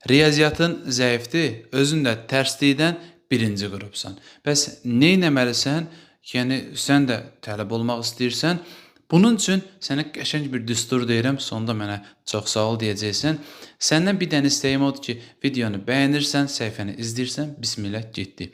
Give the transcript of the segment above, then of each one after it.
Riyaziyyatın zəifdir, özün də tərslikdən birinci qrupsan. Bəs nə etməlisən? Yəni sən də tələb olmaq istəyirsən. Bunun üçün sənə qəşəng bir düstur deyirəm, sonda mənə çox sağ ol deyəcəksən. Səndən bir dənə istəyim odur ki, videonu bəyənirsən, səhifəni izləyirsən, bismillah getdi.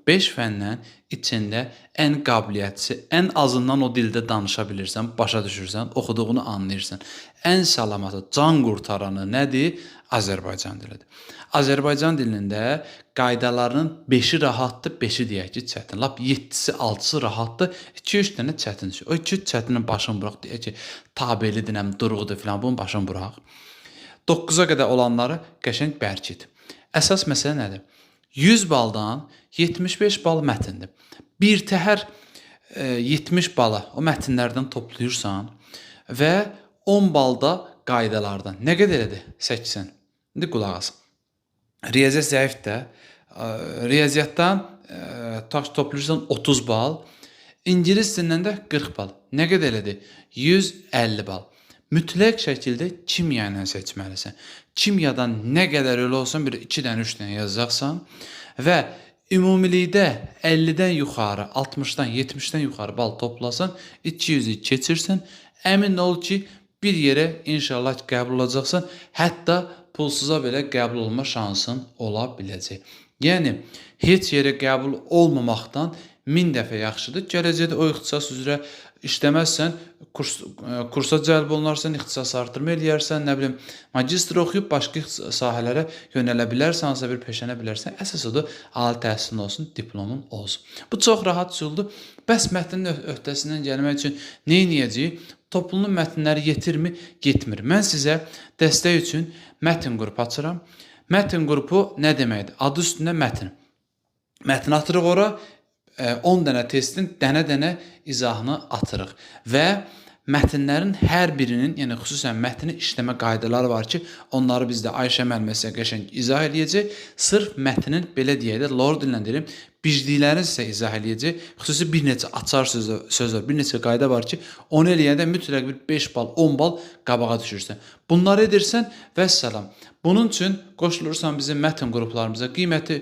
5 fəndən içində ən qabiliyyətçisi, ən azından o dildə danışa bilirsən, başa düşürsən, oxuduğunu anlayırsan. Ən salamatı, can qurtaranı nədir? Azərbaycan dilidir. Azərbaycan dilində qaydalarının 5-i rahatdır, 5-i deyək ki, çətin. Lap 7-si, 6-sı rahatdır, 2-3 dənə çətin. O 2-3 çətinin başını burax, deyək ki, tabelidir, durğudur filan, bunun başını burax. 9-a qədər olanları qəşəng bərk et. Əsas məsələ nədir? 100 baldan 75 bal mətindir. Bir təhər 70 bala o mətinlərdən toplayırsan və 10 balda qaydalardan. Nə qədər edir? 80. İndi qulaq as. Riyaziyyat zəifdir. Riyaziyyatdan toplayırsan 30 bal. İngilis dilindən də 40 bal. Nə qədər edir? 150 bal. Mütləq şəkildə kimya ilə seçməlisən. Kimyadan nə qədər elə olsun, bir 2 dənə, 3 dənə yazacaqsan və ümumilikdə 50-dən yuxarı, 60-dan, 70-dən yuxarı bal toplasan, 200-ü keçirsən, əmin ol ki, bir yerə inşallah qəbul olacaqsan, hətta pulsuza belə qəbul olma şansın ola biləcək. Yəni, heç yerə qəbul olmamaqdan 1000 dəfə yaxşıdır. Gələcəkdə o ixtisas üzrə işləməzsən, kursa cəlb olunarsan, ixtisas artırma eləyərsən, nə bilim, magistr oxuyub başqa sahələrə yönələ bilərsən, hansısa bir peşənə bilərsən. Əsas odur, ali təhsilin olsun, diplomun olsun. Bu çox rahat üsuldur. Bəs mətnin öhdəsindən gəlmək üçün nə edəcəyik? Toplunun mətnləri yetirmi? Getmir. Mən sizə dəstək üçün mətn qrupu açıram. Mətn qrupu nə deməkdir? Adı üstündə mətn. Mətn atırıq ora, 10 dənə testin dənə-dənə izahını atırıq və mətnlərin hər birinin, yəni xüsusən mətni işləmə qaydaları var ki, onları bizdə Ayşə müəllimə sizə qəşəng izah eləyəcək. Sırf mətnin, belə deyək də, lor dillə deyirəm, bicliklərini sizə izah eləyəcək. Xüsusi bir neçə açar söz var, bir neçə qayda var ki, onu eləyəndə mütləq bir 5 bal, 10 bal qabağa düşürsən. Bunları edirsən və səlam. Bunun üçün qoşulursan bizim mətn qruplarımıza, qiyməti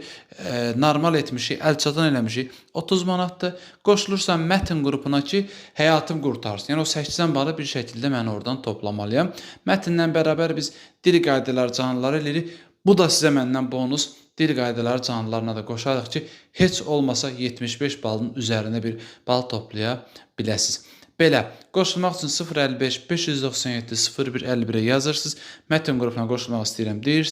normal etmişik, əlçatan eləmişik, 30 manatdır. Qoşulursan mətn qrupuna ki, həyatım qurtarsın. Yəni o 80 balı bir şəkildə mən oradan toplamalıyam. Mətnlə bərabər biz dil qaydaları, canlıları eləyirik. Bu da sizə məndən bonus. Dil qaydaları canlılarına da qoşarıq ki, heç olmasa 75 balın üzərində bir bal toplaya biləsiniz. Belə, qoşulmaq üçün 055 597 0151-ə yazırsınız. Mətn qrupuna qoşulmaq istəyirəm deyirsiniz.